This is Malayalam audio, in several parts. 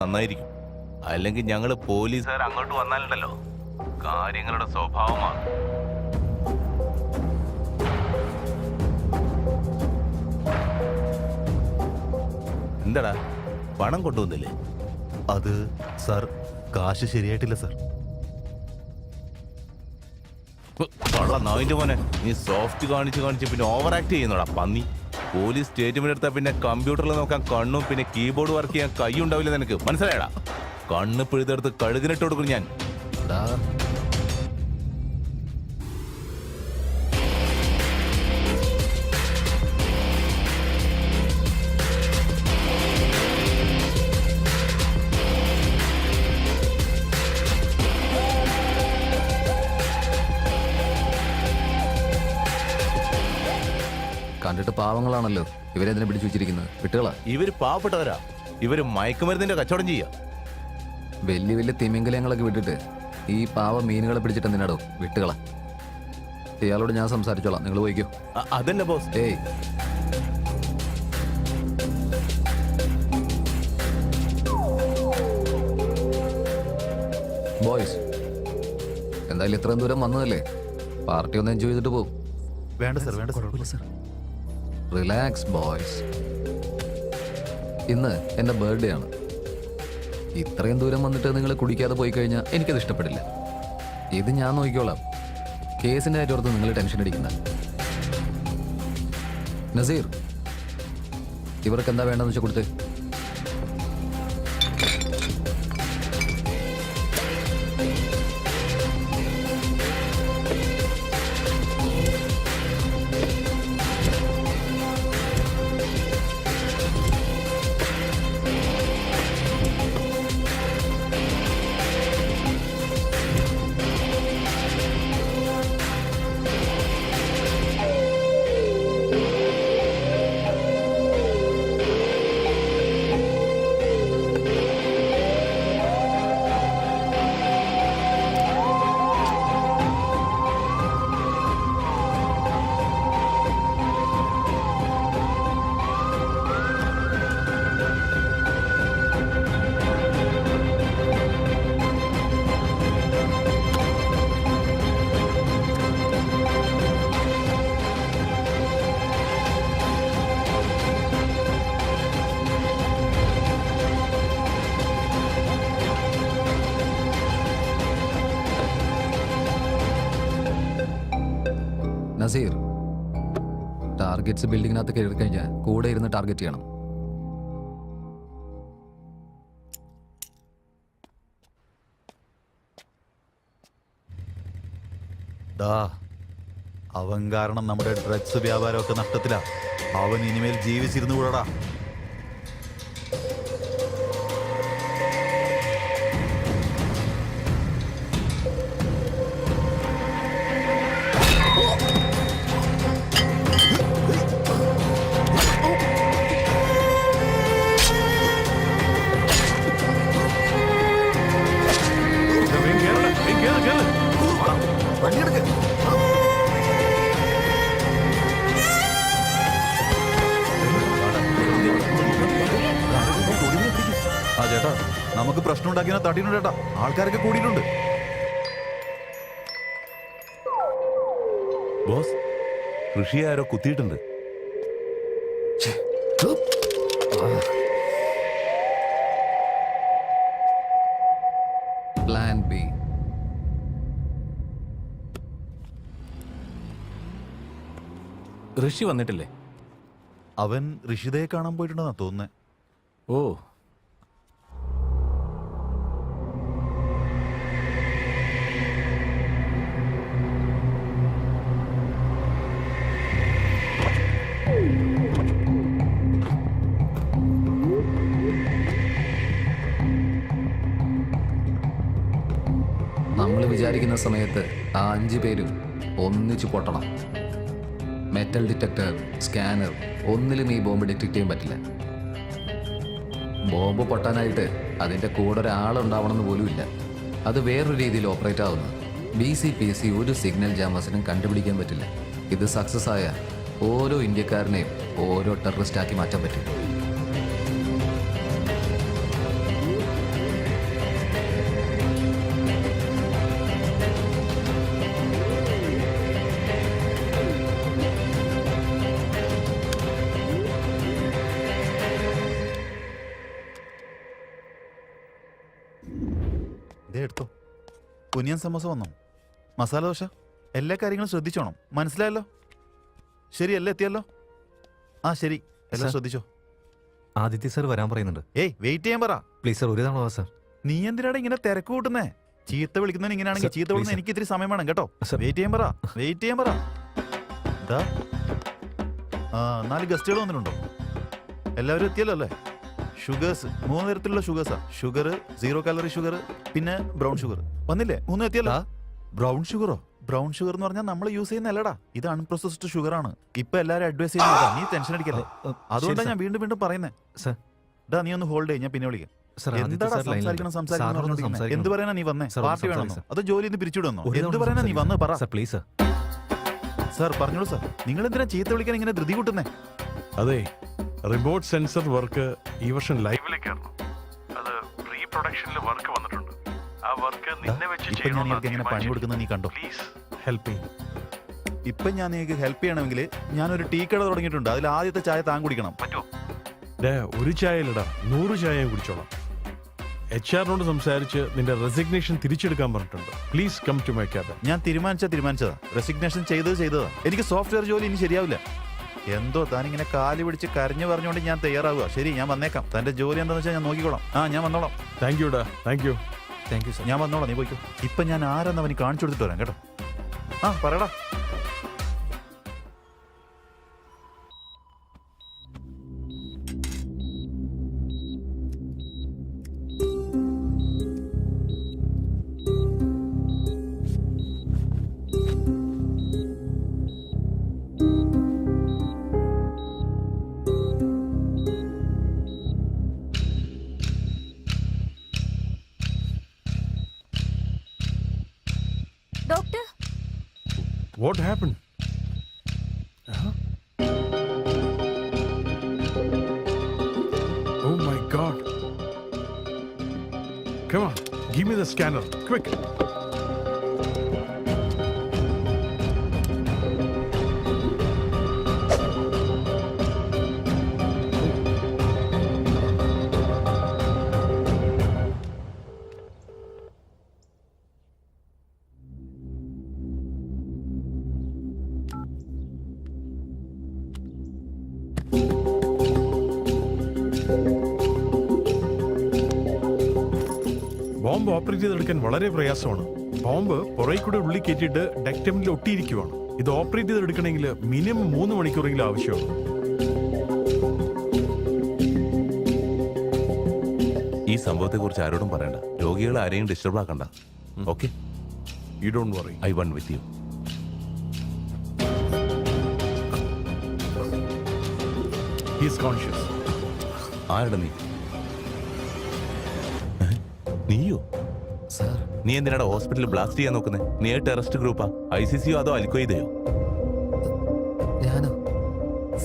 നന്നായിരിക്കും. അല്ലെങ്കിൽ ഞങ്ങൾ പോലീസുകാർ അങ്ങോട്ട് വന്നാലുണ്ടല്ലോ കാര്യങ്ങളുടെ സ്വഭാവമാണ്. എന്താടാ പണം കൊണ്ടുവന്നില്ലേ? അത് സാർ കാശ് ശരിയായിട്ടില്ല സാർ. നായിന്റെ മോനെ, നീ സോഫ്റ്റ് കാണിച്ച് പിന്നെ ഓവർ ആക്ട് ചെയ്യുന്നോടാ പന്നി. പോലീസ് സ്റ്റേറ്റ്മെന്റ് എടുത്താൽ പിന്നെ കമ്പ്യൂട്ടറിൽ നോക്കാൻ കണ്ണും പിന്നെ കീബോർഡ് വർക്ക് ചെയ്യാൻ കൈ ഉണ്ടാവില്ല. നിനക്ക് മനസ്സിലായടാ? കണ്ണ് പിഴുതെടുത്ത് കഴുകിനിട്ട് കൊടുക്കും ഞാൻ. കണ്ടിട്ട് പാവങ്ങളാണല്ലോ, ഇവരെന്തിനെ പിടിച്ചു വെച്ചിരിക്കുന്നത്? വിട്ടുകളാ. ഇവര് പാവപ്പെട്ടവരാ. ഇവര് മയക്കുമരുന്നിന്റെ കച്ചവടം ചെയ്യാ. വലിയ വലിയ തിമിംഗലങ്ങളൊക്കെ വിട്ടിട്ട് ഈ പാവ മീനുകളെ പിടിച്ചിട്ട് എന്തിനാടോ? വിട്ടുകളാ. ഇയാളോട് ഞാൻ സംസാരിച്ചോളാം, നിങ്ങൾ പോയിക്കോ. അതല്ല ബോസ്. ഏയ്, ബോയ്സ്, എന്തായാലും ഇത്രയും ദൂരം വന്നതല്ലേ, പാർട്ടി ഒന്ന് എൻജോയ് ചെയ്തിട്ട് പോകും. വേണ്ട സാർ, വേണ്ട സാർ. Relax boys. ഇന്ന് എൻ്റെ ബർത്ത്ഡേ ആണ്. ഇത്രയും ദൂരം വന്നിട്ട് നിങ്ങൾ കുടിക്കാതെ പോയി കഴിഞ്ഞാൽ എനിക്കത് ഇഷ്ടപ്പെടില്ല. ഇത് ഞാൻ നോക്കിക്കോളാം. കേസിൻ്റെ കാര്യോർത്ത് നിങ്ങൾ ടെൻഷൻ അടിക്കുന്ന. നസീർ, ഇവർക്ക് എന്താ വേണ്ടെന്ന് വെച്ചാൽ കൊടുത്ത്. നസീർ, ടാർഗറ്റ്സ് ബിൽഡിങ്ങിനകത്ത് കയറി കഴിഞ്ഞാൽ കൂടെ ഇരുന്ന് ടാർഗറ്റ് ചെയ്യണം. അവൻ കാരണം നമ്മുടെ ഡ്രഗ്സ് വ്യാപാരമൊക്കെ നഷ്ടത്തിലാ. അവൻ ഇനിമേൽ ജീവിച്ചിരുന്നു കൂടാ. ചേട്ടാ, നമുക്ക് പ്രശ്നം ഉണ്ടാക്കിയ തട്ടിയിട്ടുണ്ട് ചേട്ടാ. ആൾക്കാരൊക്കെ കൂടിയിട്ടുണ്ട്. ബോസ്, കൃഷിയെ ആരോ കുത്തിയിട്ടുണ്ട്. Plan B. ഋഷി വന്നിട്ടില്ലേ? അവൻ ഋഷിതയെ കാണാൻ പോയിട്ടുണ്ടെന്നാ തോന്നുന്നേ. ഓ, നമ്മൾ വിചാരിക്കുന്ന സമയത്ത് ആ 5 പേരും ഒന്നിച്ചു പൊട്ടണം. മെറ്റൽ ഡിറ്റക്ടർ, സ്കാനർ, ഒന്നിലും ഈ ബോംബ് ഡിറ്റക്ട് ചെയ്യാൻ പറ്റില്ല. ബോംബ് പൊട്ടാനായിട്ട് അതിൻ്റെ കൂടെ ഒരാളുണ്ടാവണമെന്ന് പോലും ഇല്ല. അത് വേറൊരു രീതിയിൽ ഓപ്പറേറ്റ് ആവുന്നു. BCPC ഒരു സിഗ്നൽ ജാമേഴ്സിനും കണ്ടുപിടിക്കാൻ പറ്റില്ല. ഇത് സക്സസ് ആയ ഓരോ ഇന്ത്യക്കാരനെയും ഓരോ ടെററിസ്റ്റ് ആക്കി മാറ്റാൻ പറ്റും. ദേ എടുത്തോ. ഒനിയൻ സമോസ വന്നോ? മസാല ദോശ? എല്ലാ കാര്യങ്ങളും ശ്രദ്ധിച്ചോണം, മനസ്സിലായല്ലോ? ശരി, എല്ലാം എത്തിയല്ലോ? ആ ശരി, എല്ലാം സർ. ശ്രദ്ധിച്ചോ. ആദിത്യ സർ വരാൻ പറയുന്നുണ്ട്. ഏയ് വെയിറ്റ് ചെയ്യാൻ പറ. പ്ലീസ് സർ, ഒരു തവണ വാ സർ. നീ എന്തിനാണ് ഇങ്ങനെ തിരക്ക് കൂട്ടുന്നേ? ചീത്ത വിളിക്കുന്നതിന് ഇങ്ങനെയാണെങ്കിൽ സർ, ചീത്ത വിളിക്കുന്ന please, എനിക്ക് ഇത്തിരി സമയം വേണം കേട്ടോ. സർ. വെയിറ്റ് ചെയ്യാൻ പറ, വെയിറ്റ് ചെയ്യാൻ പറ. എന്താ 4 ഗസ്റ്റുകൾ വന്നിട്ടുണ്ടോ? എല്ലാവരും എത്തിയല്ലോ അല്ലേ? ഷുഗേഴ്സ് 3 തരത്തിലുള്ള ഷുഗേഴ്സാ. ഷുഗർ, 0 കാലറി ഷുഗർ, പിന്നെ ബ്രൗൺ ഷുഗർ. വന്നില്ലേ? 3 എത്തിയല്ലോ. ബ്രൗൺ ഷുഗറോ? ബ്രൗൺ ഷുഗർ എന്ന് പറഞ്ഞാൽ നമ്മൾ യൂസ് ചെയ്യുന്ന അല്ലടാ, ഇത് അൺപ്രോസസ്ഡ് ഷുഗർ ആണ്. ഇപ്പൊ എല്ലാവരും അഡ്വൈസ് ചെയ്യുന്നതാ. നീ ടെൻഷൻ അടിക്കല്ലേ. അതുകൊണ്ടാണ് ഞാൻ വീണ്ടും വീണ്ടും പറയുന്നത്. സർ. ഡാ നീ ഒന്ന് ഹോൾഡ് ചെയ്യും, ഞാൻ പിന്നെ വിളിക്കാം. സർ, ആദിത്യ എന്താടാ സർ ലൈനിലുണ്ട്. സംസാരിക്കണം സാറിനോട് സംസാരിക്കണം. സംസാരിക്കണം. എന്ത് പറയാനാ നീ വന്നേ? സർ, പാർട്ടി വേണമെന്നോ സംസാരിക്കാം. അതോ ജോലി നിന്ന് പിരിച്ചുവിടുന്നോ? ഒരു എന്ത് തവണ പറയാനാ നീ വന്ന് പറ. Sir, please sir. സാർ പറഞ്ഞോളൂ സാർ. നിങ്ങൾ എന്തിനാ ചീത്ത വിളിക്കാൻ ഇങ്ങനെ ധൃതി കൂട്ടുന്നേ? അതെ, റിമോട്ട് സെൻസർ വർക്ക് ഈ വർഷം ലൈവിലേക്കായിരുന്നു. അത് പ്രീ പ്രൊഡക്ഷനിൽ വർക്ക് വന്നിട്ടുണ്ട്. ആ വർക്ക് നിന്നെ വെച്ച് ഇപ്പൊ ഞാൻ നിങ്ങൾക്ക് എങ്ങനെ പണി കൊടുക്കുന്നത് നീ കണ്ടോ? Please help me. ഇപ്പൊ ഞാൻ നിങ്ങൾക്ക് ഹെൽപ്പ് ചെയ്യണമെങ്കിൽ ഞാനൊരു ടീ കട തുടങ്ങിയിട്ടുണ്ട്. അതിൽ ആദ്യത്തെ ചായ താൻ കുടിക്കണം. പറ്റുമോ? ഒരു ചായയിലിടാ 100 ചായയും കുടിച്ചോളാം. HR സംസാരിച്ച് നിന്റെ റെസിഗ്നേഷൻ തിരിച്ചെടുക്കാൻ പറഞ്ഞിട്ടുണ്ട്. Please come to my cabin. ഞാൻ തീരുമാനിച്ചതാ. റെസിഗ്നേഷൻ ചെയ്തതാ. എനിക്ക് സോഫ്റ്റ്വെയർ ജോലി ഇനി ശരിയാവില്ല. എന്തോ താനിങ്ങനെ കാല് പിടിച്ച് കരഞ്ഞു പറഞ്ഞുകൊണ്ട് ഞാൻ തയ്യാറാവുക. ശരി, ഞാൻ വന്നേക്കാം. തന്റെ ജോലി എന്താണെന്ന് വെച്ചാൽ ഞാൻ നോക്കിക്കോളാം. ഞാൻ വന്നോളാം. താങ്ക് യു ഡാ, thank you. Thank you sir. ഞാൻ വന്നോളാം, നീ പോയിക്കോ. ഇപ്പൊ ഞാൻ ആരെന്ന് അവന് കാണിച്ചു കൊടുത്തിട്ട് വരാം കേട്ടോ. പറയടാ. Doctor, What happened? Oh my God. Come on, give me the scanner, quick. Bomb operate ചെയ്തെടുക്കാൻ വളരെ പ്രയാസമാണ്. ബോംബ് പുറകെ കൂടെ ഉള്ളിൽ കയറ്റിയിട്ട് ഡെക്ടമിൽ ഒട്ടിയിരിക്കുവാണ്. ഇത് ഓപ്പറേറ്റ് ചെയ്തെടുക്കണമെങ്കിൽ മിനിമം 3 മണിക്കൂറെങ്കിലും ആവശ്യമാണ്. ഈ സംഭവത്തെ കുറിച്ച് ആരോടും പറയണ്ട. രോഗികളെ ആരെയും ഡിസ്റ്റർബ് ആക്കണ്ട. Okay, you don't worry. I one with you. He is conscious. ആരുടെ നീ? നീയോ? സർ, നീ എന്തിനാടാ ഹോസ്പിറ്റലിൽ ബ്ലാസ്റ്റ് ചെയ്യാൻ നോക്കുന്നത്? നീ ടെററിസ്റ്റ് ഗ്രൂപ്പാ? ICCയോ അതോ അൽഖ്വയ്ദയോ? ഞാനോ?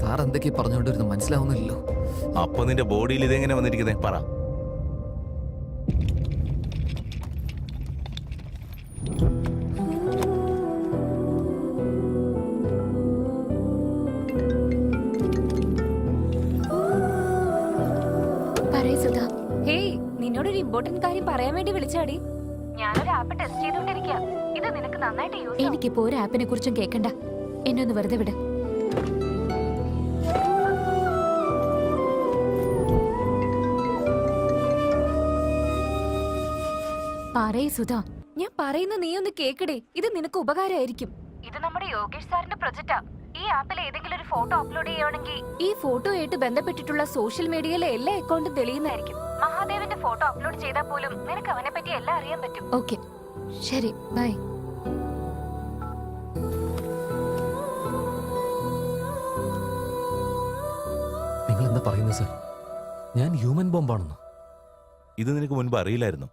സാർ എന്തൊക്കെയാ പറഞ്ഞുകൊണ്ടിരുന്നു മനസ്സിലാവുന്നില്ലല്ലോ. അപ്പൊ നിന്റെ ബോഡിയിൽ ഇതെങ്ങനെ വന്നിരിക്കുന്നേ? പറ. പറയ് സുധാ. ഹേയ്, നിന്നോടൊരു ഇമ്പോർട്ടന്റ് കാര്യം പറയാൻ വേണ്ടി വിളിച്ചാടി. ഞാനൊരു ആപ്പ് ടെസ്റ്റ് ചെയ്തോണ്ടിരിക്കുക. ഇത് നിനക്ക് നന്നായിട്ട് യൂസ് ആവും. എനിക്കിപ്പോ ഒരു ആപ്പിനെ കുറിച്ചും കേൾക്കണ്ട. എന്നെ ഒന്ന് വെറുതെ വിട്. പറയ് സുധാ. ഞാൻ പറയുന്ന നീ ഒന്ന് കേക്കടേ. ഇത് നിനക്ക് ഉപകാരമായിരിക്കും. ഇത് നമ്മുടെ യോഗേഷ് സാറിന്റെ പ്രൊജക്റ്റാ. ഈ ആപ്പിൽ ഏതെങ്കിലും ഒരു ഫോട്ടോ അപ്ലോഡ് ചെയ്യുകയാണെങ്കിൽ ഈ ഫോട്ടോയായിട്ട് ബന്ധപ്പെട്ടിട്ടുള്ള സോഷ്യൽ മീഡിയയിലെ എല്ലാ അക്കൗണ്ടും തെളിയുന്നതായിരിക്കും. മഹാദേവന്റെ ഫോട്ടോ അപ്ലോഡ് ചെയ്താൽ പോലും നിനക്ക് അവനെ പറ്റി എല്ലാം അറിയാൻ പറ്റും. ഓക്കെ, ശരി, ബൈ. നിങ്ങൾ എന്താ പറയുന്നത് സർ? ഞാൻ ഹ്യൂമൻ ബോംബാണെന്നോ? ഇത് നിനക്ക് മുൻപ് അറിയില്ലായിരുന്നു?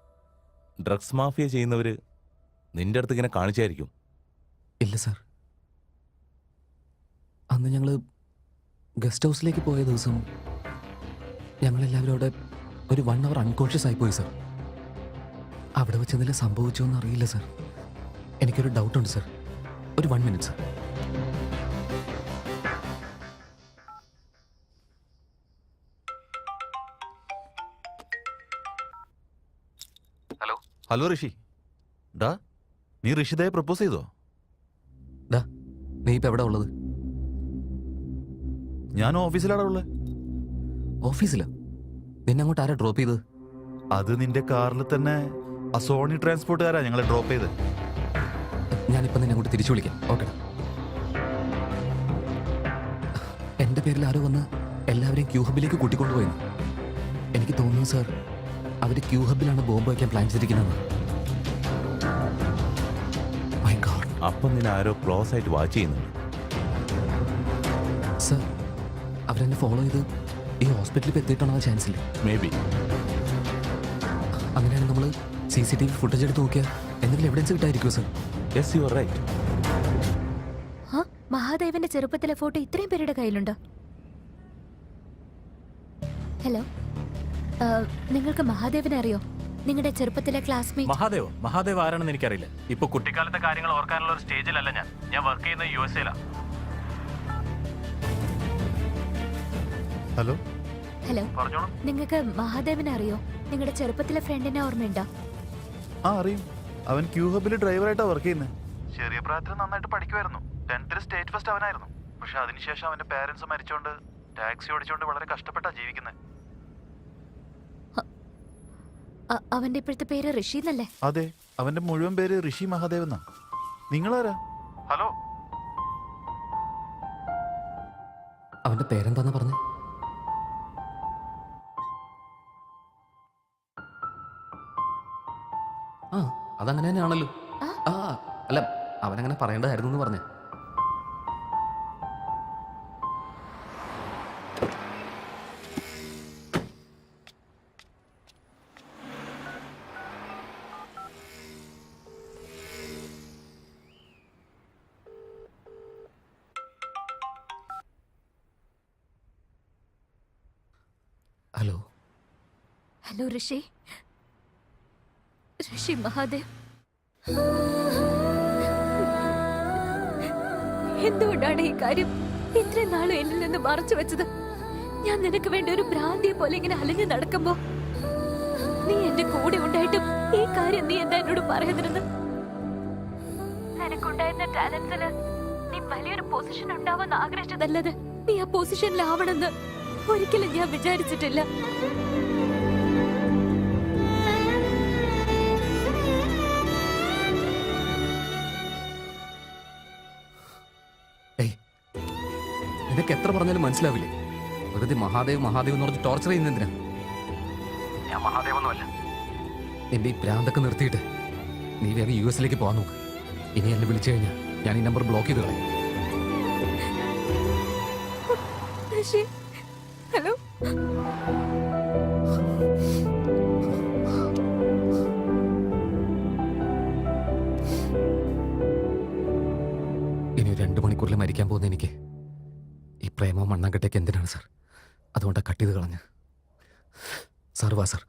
ഡ്രഗ്സ് മാഫിയ ചെയ്യുന്നവര് നിന്റെ അടുത്ത് ഇങ്ങനെ കാണിച്ചായിരിക്കും. ഇല്ല സർ. അന്ന് ഞങ്ങൾ ഗസ്റ്റ് ഹൗസിലേക്ക് പോയ ദിവസം ഞങ്ങളെല്ലാവരും അവിടെ ഒരു 1 hour അൺകോൺഷ്യസ് ആയിപ്പോയി സർ. അവിടെ വെച്ച് എന്തെങ്കിലും സംഭവിച്ചോ എന്ന് അറിയില്ല സർ. എനിക്കൊരു ഡൗട്ടുണ്ട് സർ. ഒരു 1 minute സർ. ഹലോ ഹലോ ഋഷി. ഡാ, നീ ഋഷിതയെ പ്രപ്പോസ് ചെയ്തോ? ഡാ നീ ഇപ്പം എവിടെ ഉള്ളത്? ഞാൻ ഓഫീസിലാടാ ഉള്ളത്. ഓഫീസിലോ? നിന്നെ അങ്ങോട്ട് ആരാ ഡ്രോപ്പ് ചെയ്തത്? അത് നിന്റെ കാറിൽ തന്നെ ആ സോണി ട്രാൻസ്പോർട്ടുകാരാ ഞങ്ങളെ ഡ്രോപ്പ് ചെയ്ത്. ഞാനിപ്പം നിന്നെ അങ്ങോട്ട് തിരിച്ചു വിളിക്കാം. ഓക്കെ. എൻ്റെ പേരിൽ ആരോ വന്ന് എല്ലാവരെയും ക്യൂ ഹബിലേക്ക് കൂട്ടിക്കൊണ്ടുപോയെന്ന് എനിക്ക് തോന്നുന്നു സാർ. അവർ ക്യൂ ഹബിലാണ് ബോംബ് വയ്ക്കാൻ പ്ലാൻ ചെയ്തിരിക്കുന്നത്. My God. അപ്പം നിന്നെ ആരോ ക്ലോസ് ആയിട്ട് വാച്ച് ചെയ്യുന്നുണ്ട്. സാർ അവരെന്നെ ഫോളോ ചെയ്ത് ഈ ഹോസ്പിറ്റലിൽ എത്തിയിട്ടുള്ള ചാൻസ് ഇല്ല. Maybe. അങ്ങനെയാണെങ്കിൽ നമ്മൾ CCTV ഫുട്ടേജ് എടുത്ത് നോക്കിയാൽ എന്തെങ്കിലും എവിഡൻസ് കിട്ടായിരിക്കുമോ sir? Yes, you are right. ആ മഹാദേവന്റെ ചെറുപ്പത്തിലെ ഫോട്ടോ ഇത്രയും പേരുടെ കയ്യിലുണ്ടോ? ഹലോ, നിങ്ങൾക്ക് മഹാദേവനെ അറിയോ? നിങ്ങളുടെ ചെറുപ്പത്തിലെ ക്ലാസ്മേറ്റ്. മഹാദേവ് ആരാണെന്ന് എനിക്കറിയില്ല. ഇപ്പൊ കുട്ടിക്കാലത്തെ കാര്യങ്ങൾ ഓർക്കാനുള്ള ഒരു സ്റ്റേജിലല്ല ഞാൻ വർക്ക് ചെയ്യുന്ന USA. ഹലോ. ഹലോ, പറഞ്ഞോളൂ. നിങ്ങൾക്ക് മഹാദേവനെ അറിയോ? നിങ്ങളുടെ ചെറുപ്പത്തിലെ ഫ്രണ്ടിനെ ഓർമ്മയുണ്ടോ? ആ അറിയും. അവൻ ക്യൂ ഹബിൽ ഡ്രൈവറായിട്ടാ വർക്ക് ചെയ്യുന്നത്. ചെറിയ പ്രായത്തിൽ നന്നായിട്ട് പഠിക്കുമായിരുന്നു. 10th state first അവനായിരുന്നു. പക്ഷെ അതിനുശേഷം അവന്റെ പേരൻസ് മരിച്ചോണ്ട് ടാക്സി ഓടിച്ചോണ്ട് വളരെ കഷ്ടപ്പെട്ടാ ജീവിക്കുന്നത്. അവന്റെ ഇപ്പോഴത്തെ പേര് ഋഷി എന്നല്ലേ? അതെ, അവന്റെ മുഴുവൻ പേര് ഋഷി മഹാദേവ് എന്നാ. നിങ്ങളാരാ? ഹലോ. അവൻ്റെ പേരെന്താന്നാ പറഞ്ഞേ? ആ അതങ്ങനെ തന്നെയാണല്ലോ. ആ അല്ല, അവനങ്ങനെ പറയേണ്ടതായിരുന്നു എന്ന് പറഞ്ഞേ. ഹലോ. ഹലോ ഋഷി. ഋഷി മഹാദേവ്, എന്തുകൊണ്ടാണ് ഈ കാര്യം ഇത്രയും നാളും എന്നിൽ നിന്ന് മറച്ചു വെച്ചത്? ഞാൻ നിനക്ക് വേണ്ടി ഒരു ഭ്രാന്തിയെ പോലെ ഇങ്ങനെ അലഞ്ഞു നടക്കുമ്പോ നീ എന്റെ കൂടെ ഉണ്ടായിട്ടും ഈ കാര്യം നീ എന്താ എന്നോട് പറയുന്നിരുന്നു? നിനക്കുണ്ടായിരുന്ന ടാലന്റ്സിന് നീ വലിയൊരു പൊസിഷൻ ഉണ്ടാവാൻ ആഗ്രഹിച്ചതല്ലത്. നീ ആ പൊസിഷനിലാവണമെന്ന് ഒരിക്കലും ഞാൻ വിചാരിച്ചിട്ടില്ല. നിനക്ക് എത്ര പറഞ്ഞാലും മനസ്സിലാവില്ലേ? വെറുതെ മഹാദേവ് മഹാദേവ് എന്ന് പറഞ്ഞ് ടോർച്ചർ ചെയ്യുന്ന എന്തിനാ? ഞാൻ മഹാദേവൊന്നുമല്ല. നിന്റെ ഈ ഭ്രാന്തൊക്കെ നിർത്തിയിട്ട് നീ വേറെ US പോകാൻ നോക്ക്. ഇനി എന്നെ വിളിച്ചു കഴിഞ്ഞാൽ ഞാൻ ഈ നമ്പർ ബ്ലോക്ക് ചെയ്ത് കളയും. ഋഷി, ഹലോ. ഇനി 2 മണിക്കൂറിൽ മരിക്കാൻ പോകുന്ന എനിക്ക് ഈ പ്രേമവും മണ്ണാങ്കട്ടയൊക്കെ എന്തിനാണ് സാർ? അതുകൊണ്ടാണ് കട്ട് ചെയ്ത് കളഞ്ഞ്. സാർ വാ സാർ.